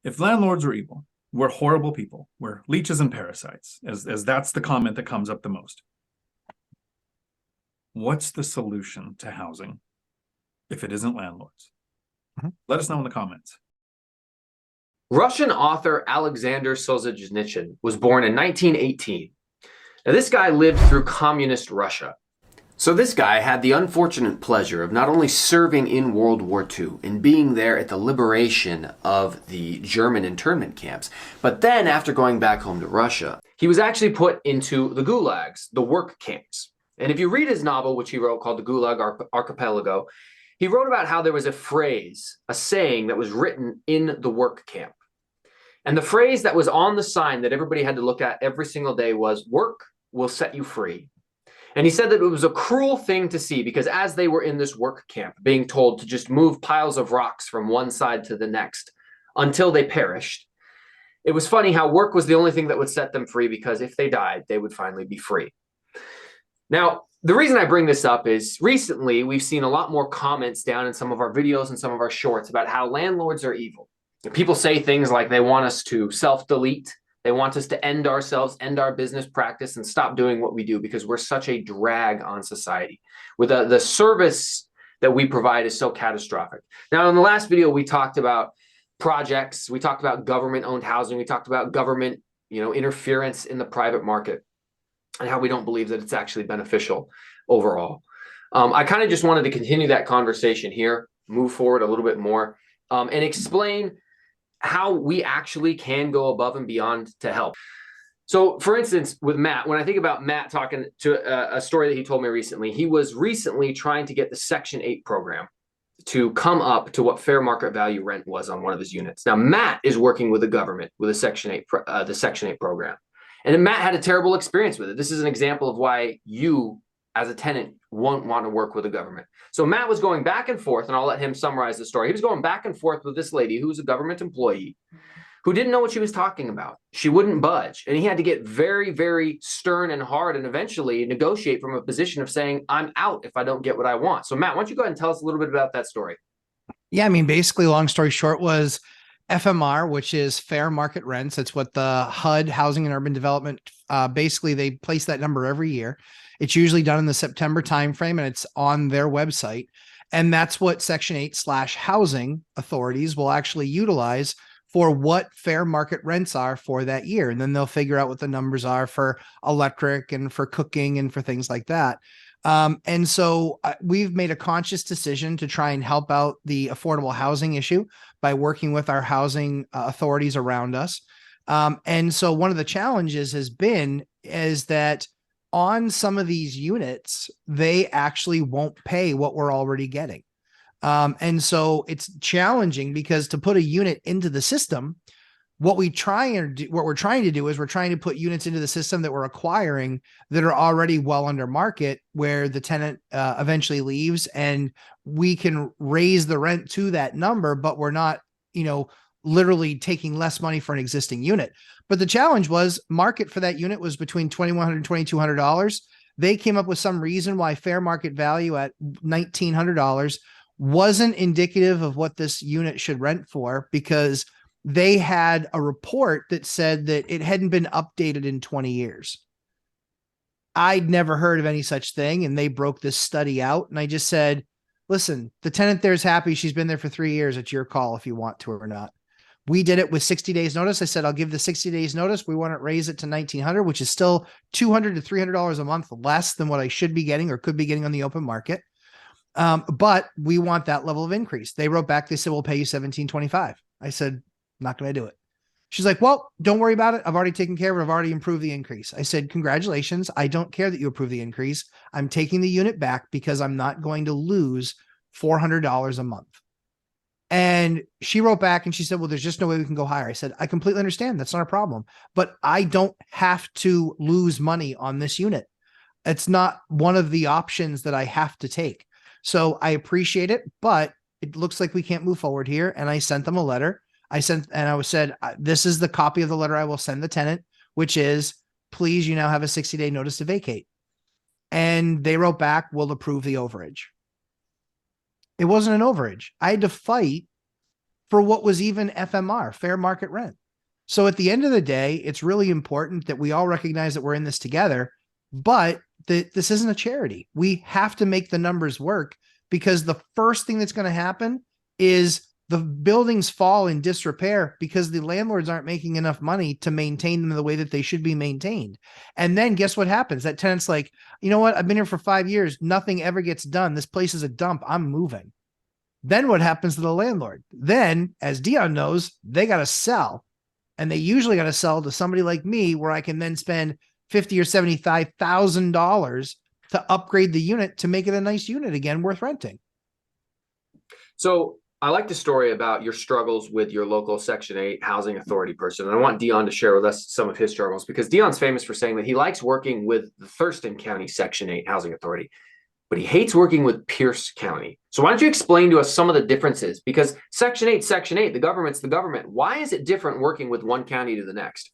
If landlords are evil, we're horrible people, we're leeches and parasites, as that's the comment that comes up the most. What's the solution to housing if it isn't landlords? Let us know in the comments. Russian author Alexander Solzhenitsyn was born in 1918. Now, this guy lived through communist Russia. So this guy had the unfortunate pleasure of not only serving in World War II and being there at the liberation of the German internment camps, but then after going back home to Russia, he was actually put into the gulags, the work camps. And if you read his novel, which he wrote called The Gulag Archipelago, he wrote about how there was a phrase, a saying that was written in the work camp. And the phrase that was on the sign that everybody had to look at every single day was, "Work will set you free." And he said that it was a cruel thing to see because as they were in this work camp, being told to just move piles of rocks from one side to the next until they perished, it was funny how work was the only thing that would set them free, because if they died, they would finally be free. Now, the reason I bring this up is recently we've seen a lot more comments down in some of our videos and some of our shorts about how landlords are evil. People say things like they want us to self-delete. They want us to end ourselves, end our business practice, and stop doing what we do because we're such a drag on society. With the service that we provide is so catastrophic. Now, in the last video, we talked about projects. We talked about government-owned housing. We talked about government, interference in the private market and how we don't believe that it's actually beneficial overall. I kind of just wanted to continue that conversation here, move forward a little bit more, and explain how we actually can go above and beyond to help. So for instance, with Matt, when I think about Matt talking to a story that he told me recently, he was recently trying to get the Section 8 program to come up to what fair market value rent was on one of his units. Now, Matt is working with the government with the Section 8 program. And Matt had a terrible experience with it. This is an example of why you, as a tenant, won't want to work with the government. So Matt was going back and forth, and I'll let him summarize the story. He was going back and forth with this lady who was a government employee who didn't know what she was talking about. She wouldn't budge. And he had to get very, very stern and hard and eventually negotiate from a position of saying, I'm out if I don't get what I want. So Matt, why don't you go ahead and tell us a little bit about that story? Yeah, I mean, basically, long story short was FMR, which is fair market rents. It's what the HUD, Housing and Urban Development, basically they place that number every year. It's usually done in the September timeframe, and it's on their website. And that's what Section 8/housing authorities will actually utilize for what fair market rents are for that year. And then they'll figure out what the numbers are for electric and for cooking and for things like that. And so we've made a conscious decision to try and help out the affordable housing issue by working with our housing authorities around us. And so one of the challenges is that on some of these units, they actually won't pay what we're already getting. And so it's challenging because to put a unit into the system, what we're trying to do is we're trying to put units into the system that we're acquiring that are already well under market, where the tenant eventually leaves and we can raise the rent to that number, but we're not, literally taking less money for an existing unit. But the challenge was market for that unit was between $2,100 and $2,200. They came up with some reason why fair market value at $1,900 wasn't indicative of what this unit should rent for, because they had a report that said that it hadn't been updated in 20 years. I'd never heard of any such thing. And they broke this study out. And I just said, listen, the tenant there is happy. She's been there for 3 years. It's your call if you want to or not. We did it with 60 days notice. I said, I'll give the 60 days notice. We want to raise it to $1,900, which is still $200 to $300 a month less than what I should be getting or could be getting on the open market. But we want that level of increase. They wrote back. They said, we'll pay you $1,725. I said, not going to do it. She's like, well, don't worry about it. I've already taken care of it. I've already improved the increase. I said, congratulations. I don't care that you approve the increase. I'm taking the unit back because I'm not going to lose $400 a month. And she wrote back and she said, well, there's just no way we can go higher. I said, I completely understand. That's not a problem, but I don't have to lose money on this unit. It's not one of the options that I have to take. So I appreciate it, but it looks like we can't move forward here. And I sent them a letter. I said, this is the copy of the letter I will send the tenant, which is, please, you now have a 60-day notice to vacate. And they wrote back, we'll approve the overage. It wasn't an overage. I had to fight for what was even FMR, fair market rent. So at the end of the day, it's really important that we all recognize that we're in this together, but this isn't a charity. We have to make the numbers work, because the first thing that's going to happen is the buildings fall in disrepair because the landlords aren't making enough money to maintain them the way that they should be maintained. And then guess what happens? That tenant's like, you know what? I've been here for 5 years. Nothing ever gets done. This place is a dump. I'm moving. Then what happens to the landlord? Then, as Dion knows, they got to sell. And they usually got to sell to somebody like me, where I can then spend $50,000 or $75,000 to upgrade the unit to make it a nice unit again, worth renting. So I like the story about your struggles with your local Section 8 housing authority person. And I want Dion to share with us some of his struggles, because Dion's famous for saying that he likes working with the Thurston County Section 8 housing authority, but he hates working with Pierce County. So why don't you explain to us some of the differences? Because Section 8, the government's the government. Why is it different working with one county to the next?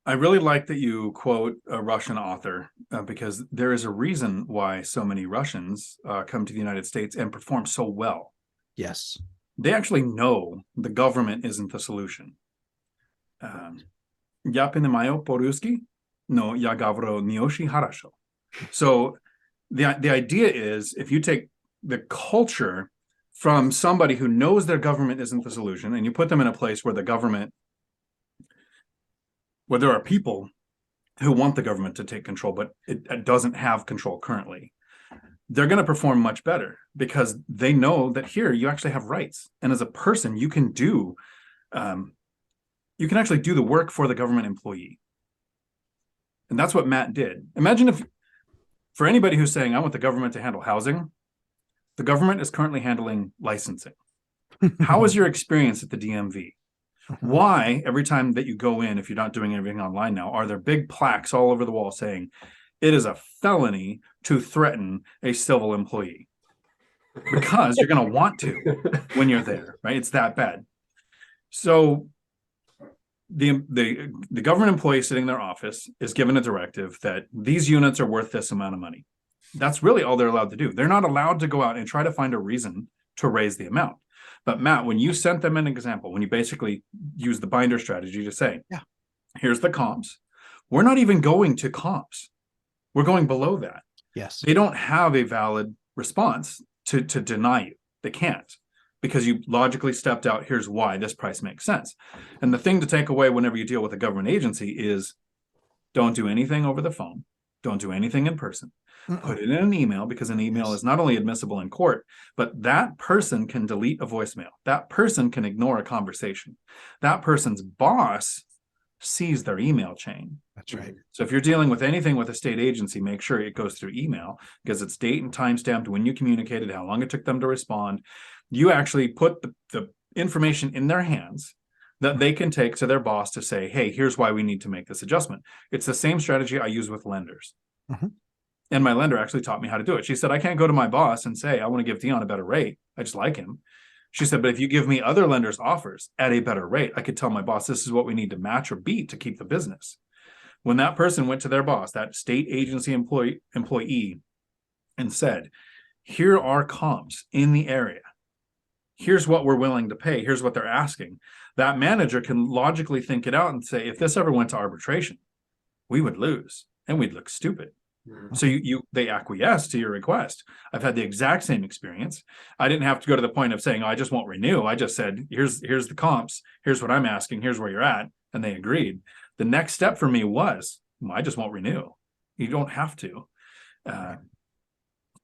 I really like that you quote a Russian author, because there is a reason why so many Russians come to the United States and perform so well. Yes. They actually know the government isn't the solution. Я понимаю по-русски, но я говорю не очень хорошо. So the idea is, if you take the culture from somebody who knows their government isn't the solution, and you put them in a place where the government, where there are people who want the government to take control, but it doesn't have control currently, they're going to perform much better, because they know that here you actually have rights. And as a person, you can actually do the work for the government employee. And that's what Matt did. Imagine if, for anybody who's saying, I want the government to handle housing, the government is currently handling licensing. How was your experience at the DMV? Why, every time that you go in, if you're not doing everything online now, are there big plaques all over the wall saying it is a felony to threaten a civil employee? Because you're going to want to when you're there, right? It's that bad. So the government employee sitting in their office is given a directive that these units are worth this amount of money. That's really all they're allowed to do. They're not allowed to go out and try to find a reason to raise the amount. But Matt, when you sent them an example, when you basically use the binder strategy to say, yeah, here's the comps, we're not even going to comps. We're going below that. Yes. They don't have a valid response to deny you. They can't, because you logically stepped out. Here's why this price makes sense. And the thing to take away whenever you deal with a government agency is, don't do anything over the phone. Don't do anything in person. Put it in an email, because an email is not only admissible in court, but that person can delete a voicemail. That person can ignore a conversation. That person's boss sees their email chain. That's right. So if you're dealing with anything with a state agency, make sure it goes through email, because it's date and time stamped, when you communicated, how long it took them to respond. You actually put the information in their hands that they can take to their boss to say, hey, here's why we need to make this adjustment. It's the same strategy I use with lenders. And my lender actually taught me how to do it. She said, I can't go to my boss and say, I want to give Dion a better rate. I just like him. She said, but if you give me other lenders' offers at a better rate, I could tell my boss, this is what we need to match or beat to keep the business. When that person went to their boss, that state agency employee, and said, here are comps in the area. Here's what we're willing to pay. Here's what they're asking. That manager can logically think it out and say, if this ever went to arbitration, we would lose and we'd look stupid. So they acquiesce to your request. I've had the exact same experience. I didn't have to go to the point of saying, oh, I just won't renew. I just said, here's the comps. Here's what I'm asking. Here's where you're at. And they agreed. The next step for me was, well, I just won't renew. You don't have to.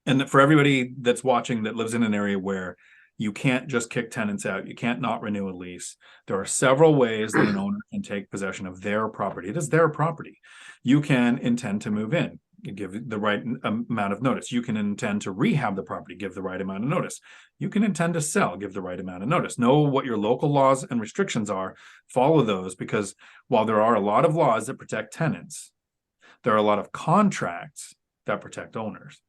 And for everybody that's watching that lives in an area where you can't just kick tenants out, you can't not renew a lease, there are several ways that an owner can take possession of their property. It is their property. You can intend to move in. You give the right amount of notice. You can intend to rehab the property, give the right amount of notice. You can intend to sell, give the right amount of notice. Know what your local laws and restrictions are, follow those, because while there are a lot of laws that protect tenants, there are a lot of contracts that protect owners.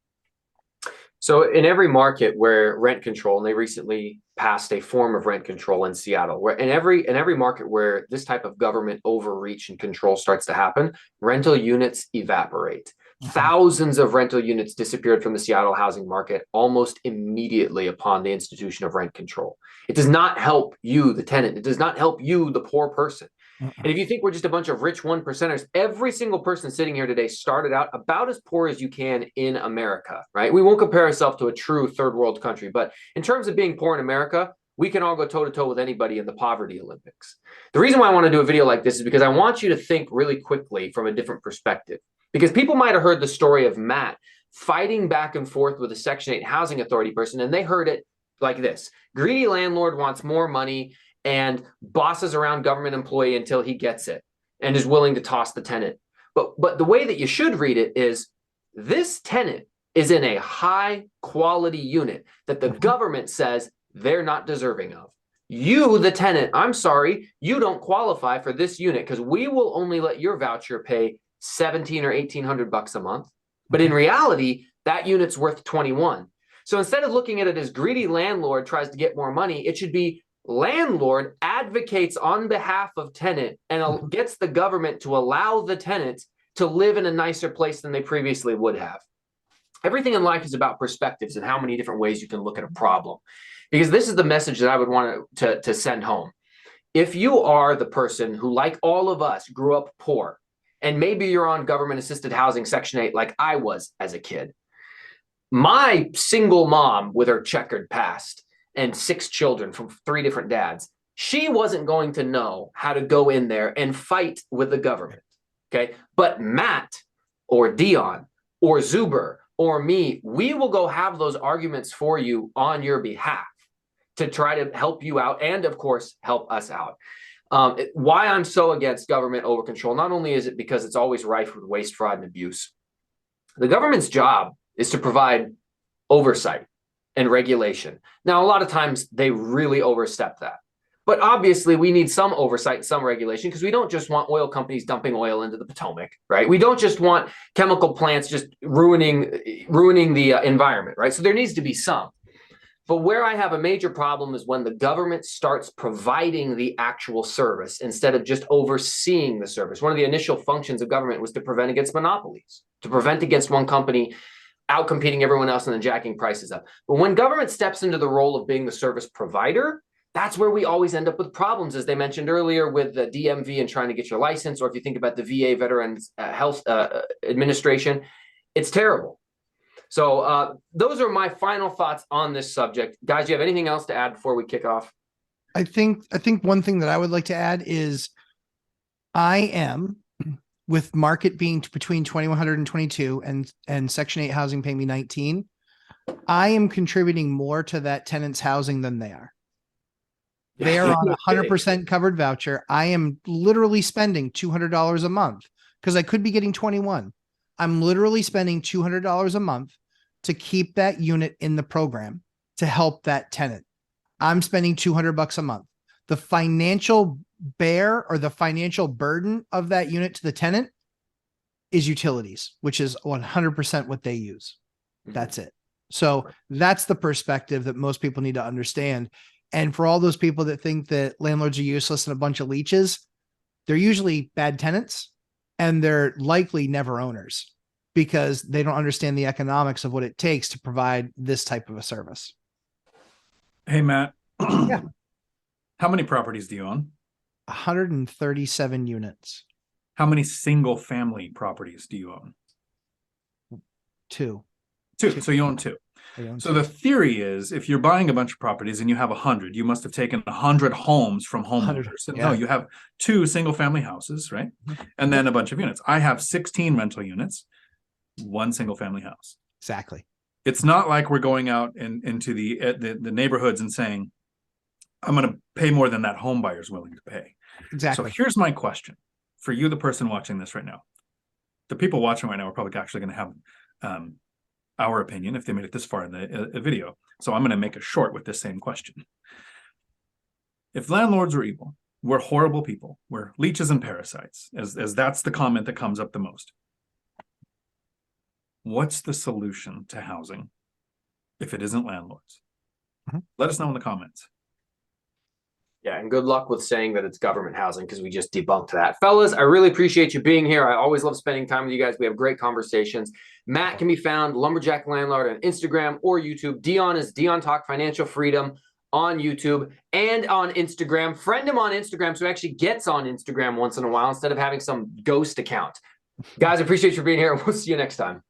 So in every market where rent control, and they recently passed a form of rent control in Seattle, where in every market where this type of government overreach and control starts to happen, rental units evaporate. Thousands of rental units disappeared from the Seattle housing market almost immediately upon the institution of rent control. It does not help you, the tenant. It does not help you, the poor person. And if you think we're just a bunch of rich 1%ers, every single person sitting here today started out about as poor as you can in America, right? We won't compare ourselves to a true third world country, but in terms of being poor in America, we can all go toe to toe with anybody in the poverty Olympics. The reason why I want to do a video like this is because I want you to think really quickly from a different perspective. Because people might have heard the story of Matt fighting back and forth with a Section 8 housing authority person, and they heard it like this: greedy landlord wants more money and bosses around government employee until he gets it and is willing to toss the tenant. But the way that you should read it is, this tenant is in a high quality unit that the government says they're not deserving of. You, the tenant, I'm sorry, you don't qualify for this unit because we will only let your voucher pay $1,700 or $1,800 a month. But in reality, that unit's worth 21. So instead of looking at it as greedy landlord tries to get more money, it should be landlord advocates on behalf of tenant and gets the government to allow the tenant to live in a nicer place than they previously would have. Everything in life is about perspectives and how many different ways you can look at a problem. Because this is the message that I would want to send home. If you are the person who, like all of us, grew up poor, and maybe you're on government assisted housing Section 8 like I was as a kid, my single mom with her checkered past and 6 children from 3 different dads, she wasn't going to know how to go in there and fight with the government. Okay. But Matt or Dion or Zuber or me, we will go have those arguments for you on your behalf to try to help you out and, of course, help us out. Why I'm so against government over control, not only is it because it's always rife with waste, fraud, and abuse. The government's job is to provide oversight and regulation. Now, a lot of times they really overstep that. But obviously, we need some oversight and some regulation because we don't just want oil companies dumping oil into the Potomac, right? We don't just want chemical plants just ruining the environment, right? So there needs to be some. But where I have a major problem is when the government starts providing the actual service instead of just overseeing the service. One of the initial functions of government was to prevent against monopolies, to prevent against one company outcompeting everyone else and then jacking prices up. But when government steps into the role of being the service provider, that's where we always end up with problems, as they mentioned earlier, with the DMV and trying to get your license, or if you think about the VA Veterans Health Administration, it's terrible. So those are my final thoughts on this subject. Guys, do you have anything else to add before we kick off? I think one thing that I would like to add is I am, with market being between 2,100 and 22 and Section 8 housing paying me 19, I am contributing more to that tenant's housing than they are. They are on 100% covered voucher. I am literally spending $200 a month because I could be getting 21. I'm literally spending $200 a month to keep that unit in the program to help that tenant. I'm spending $200 a month. The financial bear or the financial burden of that unit to the tenant is utilities, which is 100% what they use. That's it. So that's the perspective that most people need to understand. And for all those people that think that landlords are useless and a bunch of leeches, they're usually bad tenants and they're likely never owners because they don't understand the economics of what it takes to provide this type of a service. Hey, Matt. Yeah. How many properties do you own? 137 units. How many single family properties do you own? Two. So you own 2. So the theory is, if you're buying a bunch of properties and you have 100, you must have taken 100 homes from homeowners. Yeah. No, you have 2 single family houses, right? And then a bunch of units. I have 16 rental units, 1 single family house. Exactly. It's not like we're going out into the neighborhoods and saying, I'm going to pay more than that home buyer's willing to pay. Exactly. So here's my question for you, the person watching this right now. The people watching right now are probably actually going to have our opinion if they made it this far in the video. So I'm going to make it short with this same question. If landlords are evil, we're horrible people, we're leeches and parasites, as that's the comment that comes up the most. What's the solution to housing if it isn't landlords? Let us know in the comments. Yeah. Yeah, and good luck with saying that it's government housing because we just debunked that. Fellas, I really appreciate you being here. I always love spending time with you guys. We have great conversations. Matt can be found Lumberjack Landlord on Instagram or YouTube. Dion is Dion Talk Financial Freedom on YouTube and on Instagram. Friend him on Instagram so he actually gets on Instagram once in a while instead of having some ghost account. Guys, I appreciate you being here. We'll see you next time.